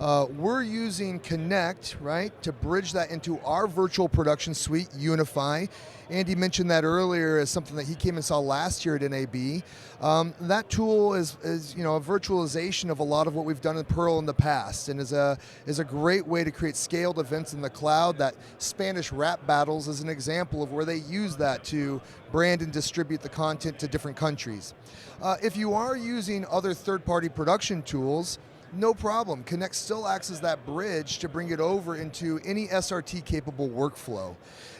We're using Connect, right, to bridge that into our virtual production suite, Unify. Andy mentioned that earlier as something that he came and saw last year at NAB. That tool is a virtualization of a lot of what we've done in Pearl in the past, and is a great way to create scaled events in the cloud. That Spanish rap battles is an example of where they use that to brand and distribute the content to different countries. If you are using other third-party production tools, no problem. Connect still acts as that bridge to bring it over into any SRT capable workflow.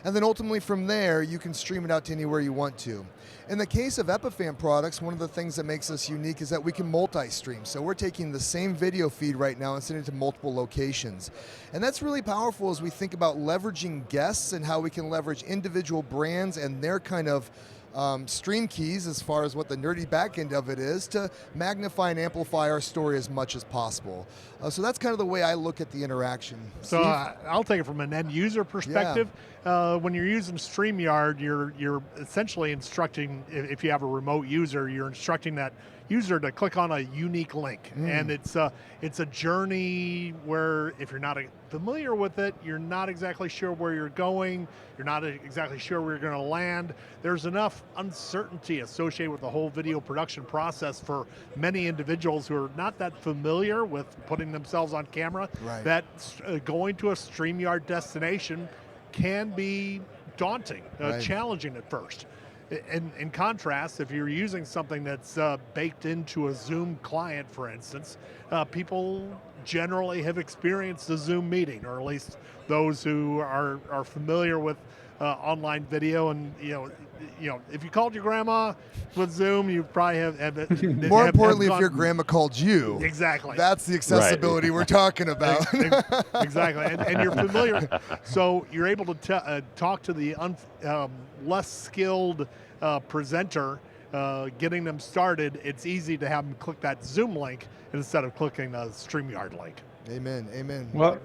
And then ultimately from there, you can stream it out to anywhere you want to. In the case of Epiphan products, one of the things that makes us unique is that we can multi-stream. So we're taking the same video feed right now and sending it to multiple locations. And that's really powerful as we think about leveraging guests and how we can leverage individual brands and their kind of stream keys, as far as what the nerdy back end of it is, to magnify and amplify our story as much as possible. So that's kind of the way I look at the interaction. So I'll take it from an end user perspective. When you're using StreamYard, you're essentially instructing, if you have a remote user, you're instructing that user to click on a unique link. And it's a journey where if you're not familiar with it, you're not exactly sure where you're going, you're not exactly sure where you're going to land. There's enough uncertainty associated with the whole video production process for many individuals who are not that familiar with putting themselves on camera, that going to a StreamYard destination can be daunting, challenging at first. In contrast, if you're using something that's baked into a Zoom client, for instance, people generally have experienced a Zoom meeting, or at least those who are familiar with online video, and if you called your grandma with Zoom, you probably have More importantly, if your grandma called you. Exactly. That's the accessibility we're talking about. Exactly, and you're familiar, so you're able to talk to the less skilled presenter, getting them started. It's easy to have them click that Zoom link instead of clicking the Streamyard link. Amen. Amen. Well,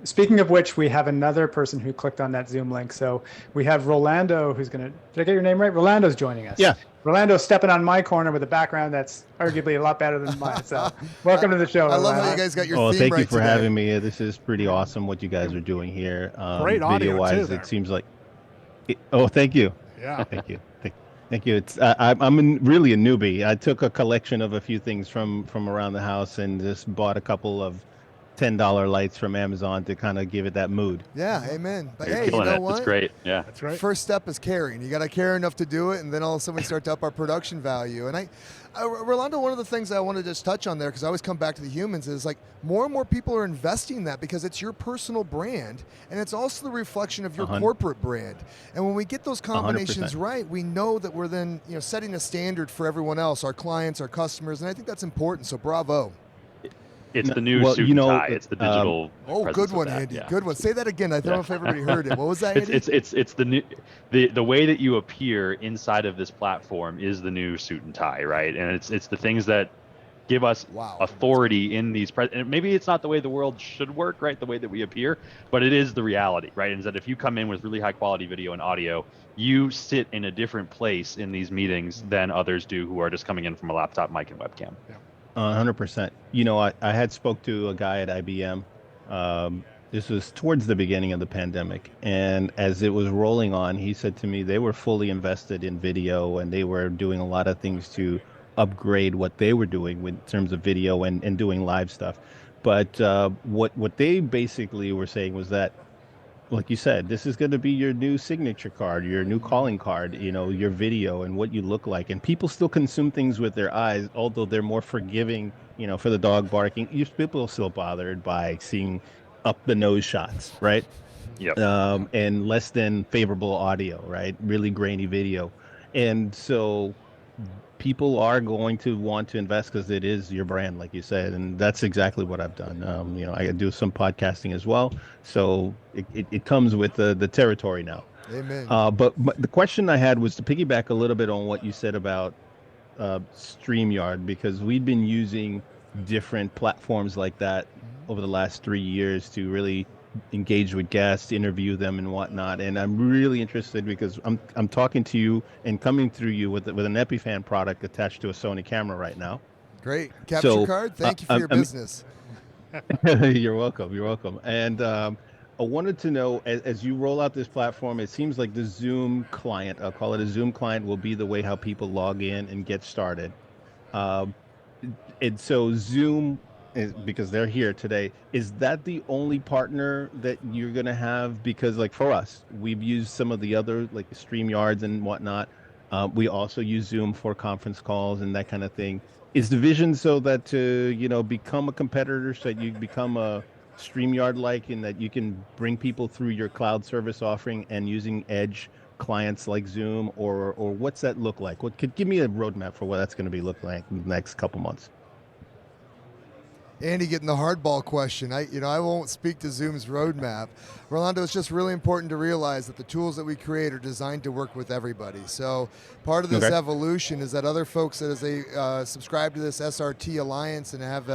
speaking of which, we have another person who clicked on that Zoom link. So we have Rolando, who's going to, did I get your name right? Rolando's joining us. Yeah. Rolando's stepping on my corner with a background that's arguably a lot better than mine. So welcome to the show. I love Rolando. how you guys got your Oh, theme thank right you for today. having me. This is pretty awesome what you guys are doing here. Great audio, video-wise, too, there. it seems like. Thank you. Yeah. Thank you. Thank you. It's I'm really a newbie. I took a collection of a few things from around the house and just bought a couple of $10 lights from Amazon to kind of give it that mood. Yeah, amen. But You're hey, you killing know it. what? It's great. Yeah. That's right. First step is caring. You got to care enough to do it, and then all of a sudden we start to up our production value. And Rolando, one of the things I want to just touch on there, because I always come back to the humans, is like more and more people are investing in that because it's your personal brand, and it's also the reflection of your corporate brand. And when we get those combinations 100%. right, we know that we're then setting a standard for everyone else, our clients, our customers, and I think that's important. So bravo. It's the new suit and tie. It's the digital. Oh, presence good of one, that, Andy. yeah. Good one. Say that again. I don't know if everybody heard it. What was that, Andy? It's the new the way that you appear inside of this platform is the new suit and tie, right? And it's the things that give us authority in these and maybe it's not the way the world should work, right? The way that we appear, but it is the reality, right? And that if you come in with really high quality video and audio, you sit in a different place in these meetings than others do who are just coming in from a laptop mic and webcam. Yeah. 100%. I had spoke to a guy at IBM. This was towards the beginning of the pandemic. And as it was rolling on, he said to me they were fully invested in video and they were doing a lot of things to upgrade what they were doing in terms of video and doing live stuff. But what they basically were saying was that, like you said, this is going to be your new signature card, your new calling card, your video and what you look like. And people still consume things with their eyes, although they're more forgiving, for the dog barking. People are still bothered by seeing up the nose shots, right? Yep. And less than favorable audio, right? Really grainy video. And so people are going to want to invest because it is your brand, like you said, and that's exactly what I've done. I do some podcasting as well, so it comes with the territory now. Amen. But the question I had was to piggyback a little bit on what you said about Streamyard, because we've been using different platforms like that over the last 3 years to really engage with guests, interview them and whatnot. And I'm really interested because I'm talking to you and coming through you with an Epiphan product attached to a Sony camera right now. Great. Capture card. Thank you for your business. You're welcome. And I wanted to know, as you roll out this platform, it seems like the Zoom client, I'll call it a Zoom client, will be the way how people log in and get started. And so Zoom, because they're here today, is that the only partner that you're going to have? Because like for us, we've used some of the other like StreamYards and whatnot. We also use Zoom for conference calls and that kind of thing. Is the vision so that to become a competitor, so that you become a StreamYard-like, in that you can bring people through your cloud service offering and using edge clients like Zoom, or what's that look like? What could give me a roadmap for what that's going to be look like in the next couple months? Andy getting the hardball question. I won't speak to Zoom's roadmap. Rolando, it's just really important to realize that the tools that we create are designed to work with everybody. So part of this evolution is that other folks that as they subscribe to this SRT Alliance and have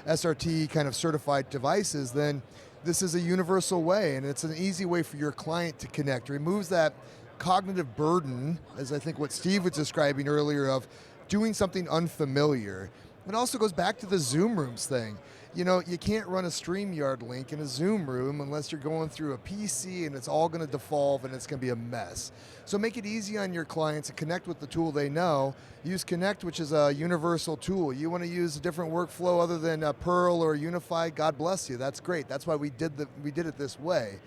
SRT kind of certified devices, then this is a universal way, and it's an easy way for your client to connect. It removes that cognitive burden, as I think what Steve was describing earlier, of doing something unfamiliar. It also goes back to the Zoom rooms thing. You can't run a StreamYard link in a Zoom room unless you're going through a PC, and it's all going to default and it's going to be a mess. So make it easy on your clients to connect with the tool they know. Use Connect, which is a universal tool. You want to use a different workflow other than Perl or Unified, God bless you. That's great. That's why we did it this way.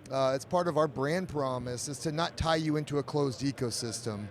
It's part of our brand promise is to not tie you into a closed ecosystem.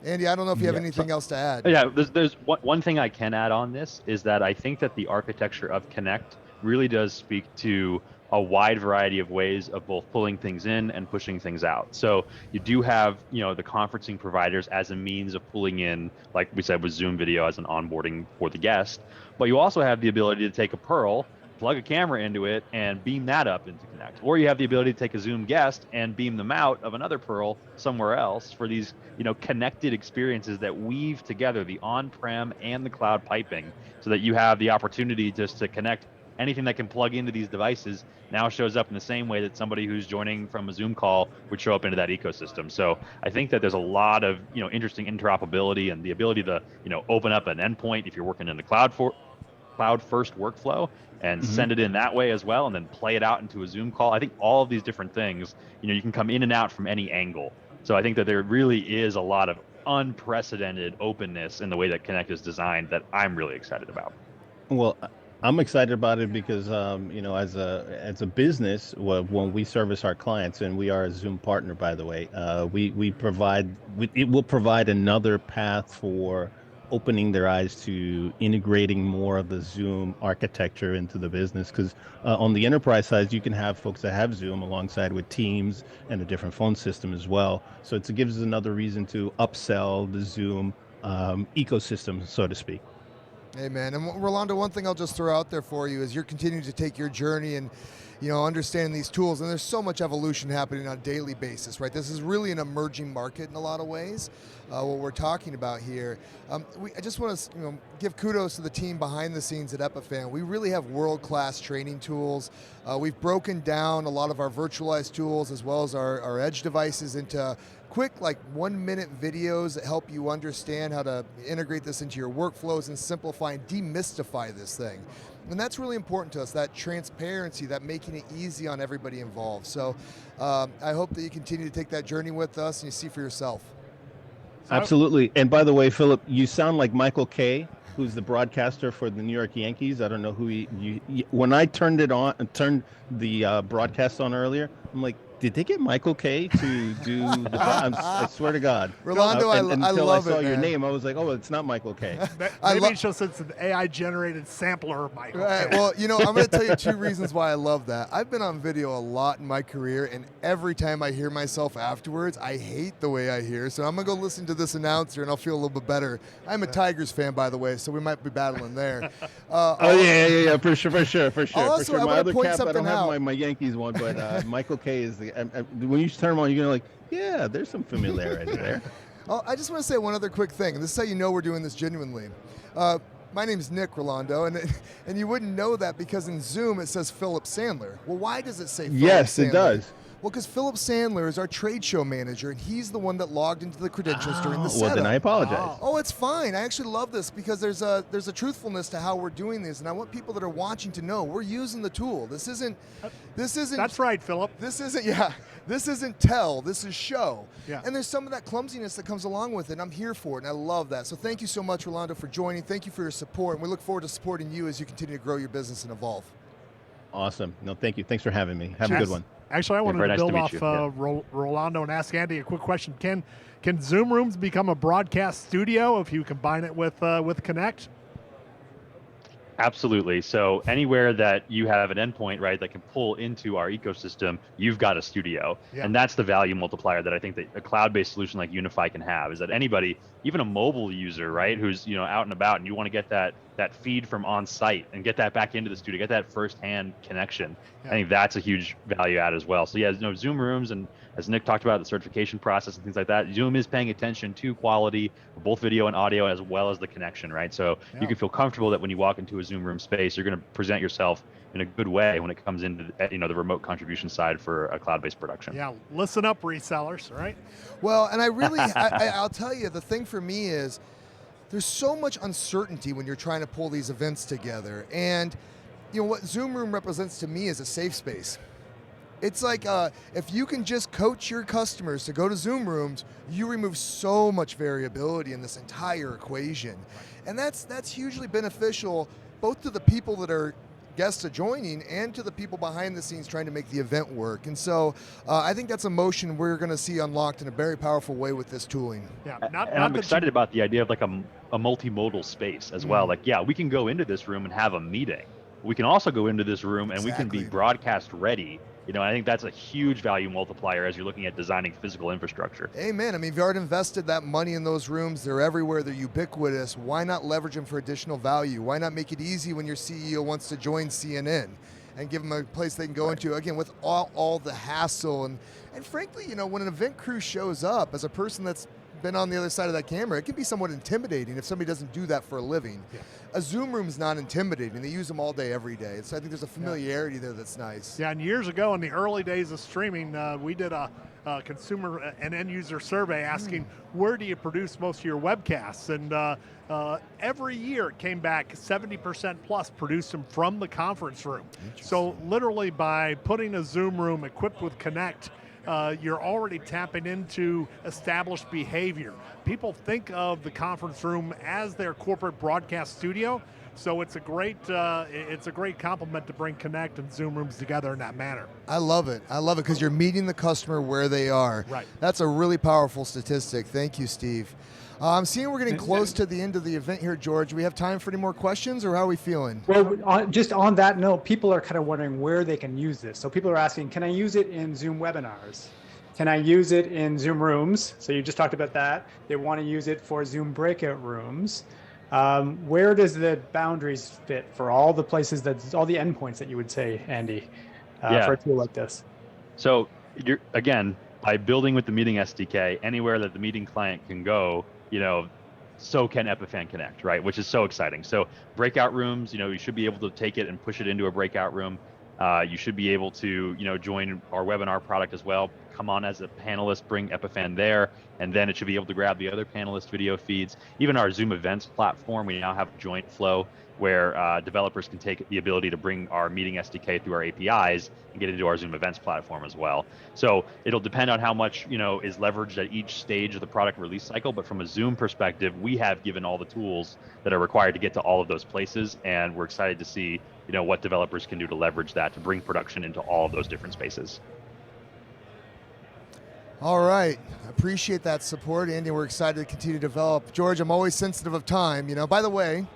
Andy, I don't know if you have anything else to add. Yeah, there's one thing I can add on this is that I think that the architecture of Connect really does speak to a wide variety of ways of both pulling things in and pushing things out. So you do have, the conferencing providers as a means of pulling in, like we said with Zoom video as an onboarding for the guest, but you also have the ability to take a Pearl, plug a camera into it, and beam that up into Connect. Or you have the ability to take a Zoom guest and beam them out of another Pearl somewhere else for these, connected experiences that weave together the on-prem and the cloud piping, so that you have the opportunity just to connect anything that can plug into these devices now shows up in the same way that somebody who's joining from a Zoom call would show up into that ecosystem. So I think that there's a lot of interesting interoperability and the ability to open up an endpoint if you're working in the cloud first workflow and send it in that way as well, and then play it out into a Zoom call. I think all of these different things, you can come in and out from any angle. So I think that there really is a lot of unprecedented openness in the way that Connect is designed that I'm really excited about. Well, I'm excited about it because, as a business, when we service our clients, and we are a Zoom partner, by the way, it will provide another path for opening their eyes to integrating more of the Zoom architecture into the business. Because on the enterprise side, you can have folks that have Zoom alongside with Teams and a different phone system as well. So it gives us another reason to upsell the Zoom ecosystem, so to speak. Amen. And Rolando, one thing I'll just throw out there for you is you're continuing to take your journey and understanding these tools, and there's so much evolution happening on a daily basis, right? This is really an emerging market in a lot of ways, what we're talking about here. I just want to give kudos to the team behind the scenes at Epiphan. We really have world-class training tools. We've broken down a lot of our virtualized tools as well as our edge devices into quick 1-minute videos that help you understand how to integrate this into your workflows and simplify and demystify this thing. And that's really important to us, that transparency, that making it easy on everybody involved. So I hope that you continue to take that journey with us and you see for yourself. Absolutely. And by the way, Philip, you sound like Michael Kay, who's the broadcaster for the New York Yankees. I don't know who when I turned the broadcast on earlier, I'm like, did they get Michael Kay to do the I swear to God. Rolando, I until love I saw it, your man. name, I was like, oh, it's not Michael Kay. Maybe it's just it's an AI-generated sampler of Michael. Right. Well, I'm going to tell you 2 reasons why I love that. I've been on video a lot in my career, and every time I hear myself afterwards, I hate the way I hear. So I'm going to go listen to this announcer, and I'll feel a little bit better. I'm a Tigers fan, by the way, so we might be battling there. Yeah, for sure. Also, I My wanna other point cap, I something don't have out. my Yankees one, but Michael Kay is the. When you turn him on, you're gonna yeah, there's some familiarity there. Oh, I just want to say one other quick thing, and this is how you know we're doing this genuinely. My name's Nick, Rolando, and you wouldn't know that because in Zoom it says Philip Sandler. Well, why does it say Philip Sandler? Yes, it does. Well, because Philip Sandler is our trade show manager, and he's the one that logged into the credentials during the setup. Well, then I apologize. Oh, it's fine. I actually love this because there's a truthfulness to how we're doing this, and I want people that are watching to know we're using the tool. This isn't. That's right, Philip. This isn't tell. This is show. Yeah. And there's some of that clumsiness that comes along with it. And I'm here for it, and I love that. So thank you so much, Rolando, for joining. Thank you for your support, and we look forward to supporting you as you continue to grow your business and evolve. Awesome. No, thank you. Thanks for having me. Have a good one. Actually, I wanted to nice build to off meet you. Rolando and ask Andy a quick question. Can Zoom Rooms become a broadcast studio if you combine it with Connect? Absolutely. So anywhere that you have an endpoint, right, that can pull into our ecosystem, you've got a studio. Yeah. And that's the value multiplier that I think that a cloud-based solution like Unify can have, is that anybody, even a mobile user, right, who's out and about, and you want to get that feed from on site and get that back into the studio, get that firsthand connection. Yeah. I think that's a huge value add as well. So yeah, Zoom Rooms, and as Nick talked about, the certification process and things like that, Zoom is paying attention to quality for both video and audio as well as the connection, right? So you can feel comfortable that when you walk into a Zoom Room space, you're going to present yourself in a good way when it comes into the remote contribution side for a cloud-based production. Yeah, listen up, resellers, right? Well, and I really, I'll tell you, the thing for me is there's so much uncertainty when you're trying to pull these events together. And what Zoom Room represents to me is a safe space. It's like if you can just coach your customers to go to Zoom Rooms, you remove so much variability in this entire equation. And that's hugely beneficial both to the people that are guests adjoining and to the people behind the scenes trying to make the event work. And so I think that's a motion we're going to see unlocked in a very powerful way with this tooling. Yeah, I'm excited about the idea of like a multimodal space as well. Like, yeah, we can go into this room and have a meeting, we can also go into this room and we can be Exactly. broadcast ready. I think that's a huge value multiplier as you're looking at designing physical infrastructure. Amen. I mean, if you already invested that money in those rooms, they're everywhere, they're ubiquitous. Why not leverage them for additional value? Why not make it easy when your CEO wants to join CNN and give them a place they can go into, again, with all the hassle. And frankly, when an event crew shows up, as a person that's been on the other side of that camera, it can be somewhat intimidating if somebody doesn't do that for a living. Yeah. A Zoom room is not intimidating. They use them all day, every day. So I think there's a familiarity there that's nice. Yeah, and years ago in the early days of streaming, we did a consumer and end user survey asking where do you produce most of your webcasts, and every year it came back 70% plus produced them from the conference room. So literally by putting a Zoom room equipped with Connect, you're already tapping into established behavior. People think of the conference room as their corporate broadcast studio, so it's a great compliment to bring Connect and Zoom rooms together in that manner. I love it because you're meeting the customer where they are. Right. That's a really powerful statistic. Thank you, Steve. I'm seeing we're getting close to the end of the event here, George. Do we have time for any more questions, or how are we feeling? Well, just on that note, people are kind of wondering where they can use this. So people are asking, can I use it in Zoom webinars? Can I use it in Zoom rooms? So you just talked about that. They want to use it for Zoom breakout rooms. Where does the boundaries fit for all the places, all the endpoints that you would say, Andy, for a tool like this? So again, by building with the meeting SDK, anywhere that the meeting client can go, so can Epiphan Connect, right? Which is so exciting. So breakout rooms, you should be able to take it and push it into a breakout room. You should be able to, join our webinar product as well. Come on as a panelist, bring Epiphan there, and then it should be able to grab the other panelist video feeds. Even our Zoom events platform, we now have joint flow where developers can take the ability to bring our meeting SDK through our APIs and get into our Zoom events platform as well. So it'll depend on how much is leveraged at each stage of the product release cycle. But from a Zoom perspective, we have given all the tools that are required to get to all of those places, and we're excited to see what developers can do to leverage that to bring production into all of those different spaces. All right. Appreciate that support, Andy. We're excited to continue to develop. George, I'm always sensitive of time. By the way,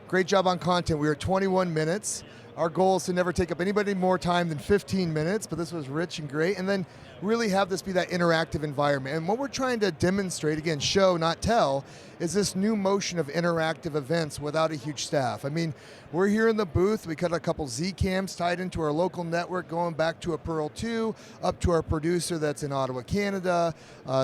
great job on content. We were at 21 minutes. Our goal is to never take up anybody more time than 15 minutes, but this was rich and great. And then really have this be that interactive environment. And what we're trying to demonstrate, again, show, not tell, is this new motion of interactive events without a huge staff. I mean, we're here in the booth. We got a couple Z cams tied into our local network, going back to a Pearl 2, up to our producer that's in Ottawa, Canada.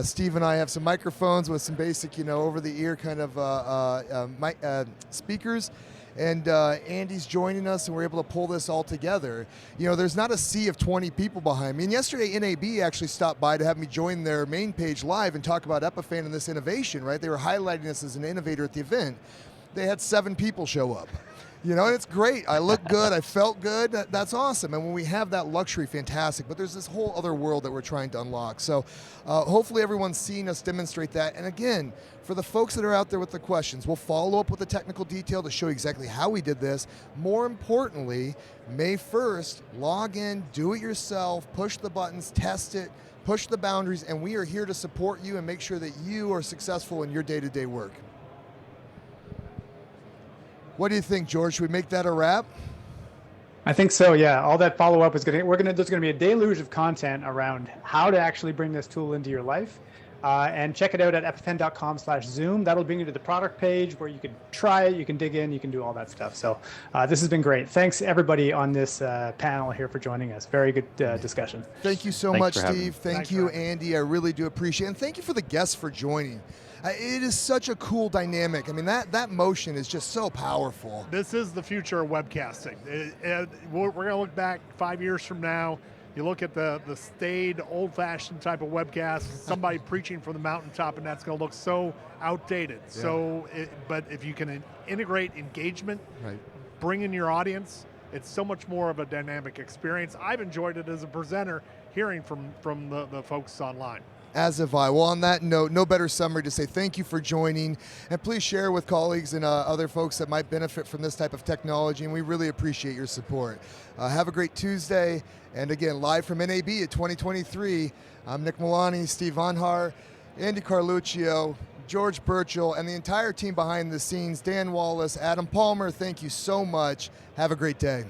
Steve and I have some microphones with some basic, over-the-ear kind of speakers. And Andy's joining us, and we're able to pull this all together. There's not a sea of 20 people behind me. And yesterday, NAB actually stopped by to have me join their main page live and talk about Epiphan and this innovation, right? They were highlighting us as an innovator at the event. They had 7 people show up. And it's great. I look good. I felt good. That's awesome. And when we have that luxury, fantastic. But there's this whole other world that we're trying to unlock. So hopefully everyone's seen us demonstrate that. And again, for the folks that are out there with the questions, we'll follow up with the technical detail to show exactly how we did this. More importantly, May 1st, log in, do it yourself, push the buttons, test it, push the boundaries, and we are here to support you and make sure that you are successful in your day-to-day work. What do you think, George? Should we make that a wrap? I think so, yeah. All that follow-up is there's going to be a deluge of content around how to actually bring this tool into your life. And check it out at epiphan.com/Zoom. That'll bring you to the product page where you can try it, you can dig in, you can do all that stuff. So this has been great. Thanks everybody on this panel here for joining us. Very good discussion. Thank you so much, Steve. Thank you, Andy. I really do appreciate it. And thank you for the guests for joining. It is such a cool dynamic. I mean, that motion is just so powerful. This is the future of webcasting. We're going to look back 5 years from now. You look at the staid, old-fashioned type of webcast, somebody preaching from the mountaintop, and that's going to look so outdated. Yeah. So, but if you can integrate engagement, right, bring in your audience, it's so much more of a dynamic experience. I've enjoyed it as a presenter, hearing from the folks online. As have I. Well, on that note, no better summary to say thank you for joining, and please share with colleagues and other folks that might benefit from this type of technology, and we really appreciate your support. Have a great Tuesday, and again, live from NAB at 2023, I'm Nick Milani, Steve Von Haar. Andy Carluccio, George Burchell, and the entire team behind the scenes, Dan Wallace, Adam Palmer, thank you so much. Have a great day.